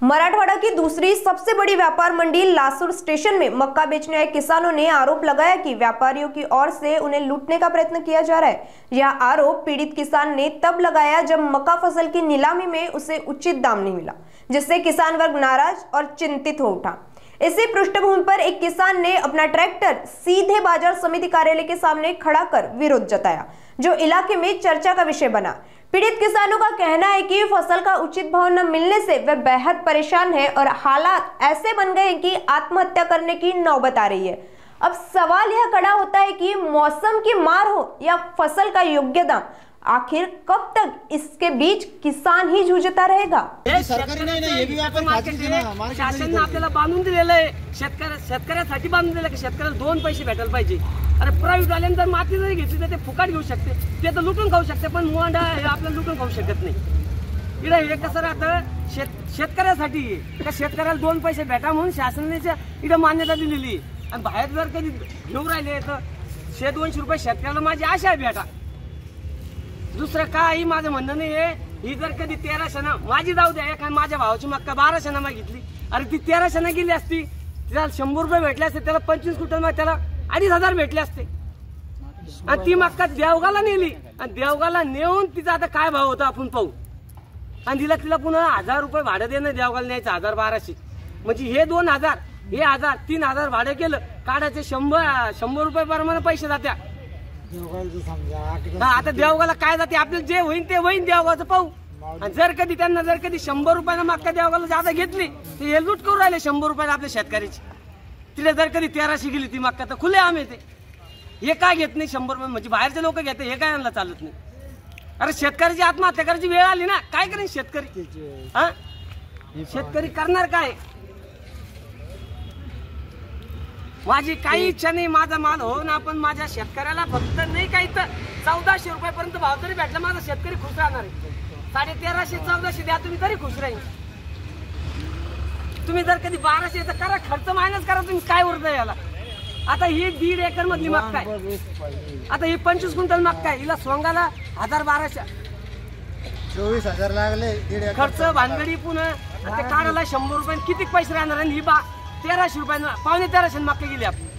मराठवाड़ा की दूसरी सबसे बड़ी व्यापार मंडी लासुर स्टेशन में मक्का बेचने आए किसानों ने आरोप लगाया कि व्यापारियों की ओर से उन्हें लूटने का प्रयत्न किया जा रहा है। यह आरोप पीड़ित किसान ने तब लगाया जब मक्का फसल की नीलामी में उसे उचित दाम नहीं मिला, जिससे किसान वर्ग नाराज और चिंतित हो उठा। इसी पृष्ठभूमि पर एक किसान ने अपना ट्रैक्टर सीधे बाजार समिति कार्यालय के सामने खड़ा कर विरोध जताया, जो इलाके में चर्चा का विषय बना। पीड़ित किसानों का कहना है कि फसल का उचित भाव न मिलने से वे बेहद परेशान हैं और हालात ऐसे बन गए कि आत्महत्या करने की नौबत आ रही है। अब सवाल यह खड़ा होता है कि मौसम की मार हो या फसल का योग्य दाम, आखिर कब तक इसके बीच किसान ही जूझता रहेगा। शासनाने आपल्याला बांधून दिलेलं आहे, शेतकऱ्यासाठी बांधून दिलं की शेतकऱ्याला 2 पैसे भेटायला पाहिजे। अरे प्रायव्हेट वाल्याने जर माती जरी घेतली तर ते फुकाट घेऊ शकते, ते तर लुटून खाऊ शकते, पण मोंडा हे आपल्याला लुटून खाऊ शकत नाही। इकडे हे कसं राहतं, शेतकऱ्यासाठी का शेतकऱ्याला 2 पैसे भेटा म्हणून शासनाने इकडे मान्यता दिलेली आणि बाहेर जर कधी घेऊन राहिले तर 100-200 रुपये शेतकऱ्याला माझी आशा आहे भेटा। दुसरं काही माझं म्हणणं नाही आहे। ही जर कधी 1300 ना माझी जाऊ द्या, एका माझ्या भावाची मक्का 1200 ना मागितली, अरे ती 1300 ना गेली असती, त्याला 100 रुपये भेटले असते, त्याला 25 क्विंटल मध्ये त्याला 2500 भेटले असते आणि ती मक्का देवगाला नेली आणि देवगाला नेऊन तिचा आता काय भाव होता आपण पाहू। आणि तिला पुन्हा 1000 रुपये भाडं देणं, देवगाला न्यायचं 1000-1200, म्हणजे हे 2000 हे 1000 3000 भाडं केलं, काढायचे 100 रुपये प्रमाणे पैसे जात्या। आता देवगाला काय जाते, आपल्याला जे होईल ते होईल, देवगाचं पाहू। आणि जर कधी 100 रुपयाला मक्का देवगाला जादा घेतली तर हे लूट करू राहिले 100 रुपयाला आपल्या शेतकऱ्याची। तिला जर कधी 1300 गेली ती मक्का तर खुले आम येते, हे काय घेत नाही 100 रुपये, म्हणजे बाहेरचे लोक घेते, हे काय यांना चालत नाही। अरे शेतकऱ्याची आत्महत्या करायची वेळ आली ना, काय करेन शेतकरी? शेतकरी करणार काय? माझी काही इच्छा नाही माझा माल हो ना, पण माझ्या शेतकऱ्याला फक्त नाही काही तर 1400 रुपयापर्यंत भाव जरी भेटला माझा शेतकरी खुश राहणार आहे। 1350-1400 द्या तुम्ही तरी खुश राहील। तुम्ही जर कधी 1200 तर करा, खर्च मायनस करा, तुम्ही काय उरतं याला। आता ही 1.5 एकर मधली मक्का आहे, आता ही 25 क्विंटल मक्का आहे, हिला सोंगाला 1000-1200 24,000 लागले खर्च भानगडी, पुन्हा ते काढायला 100 रुपये किती पैसे राहणार, आणि ही 1300 रुपये 1350 मक्का गेली आपण।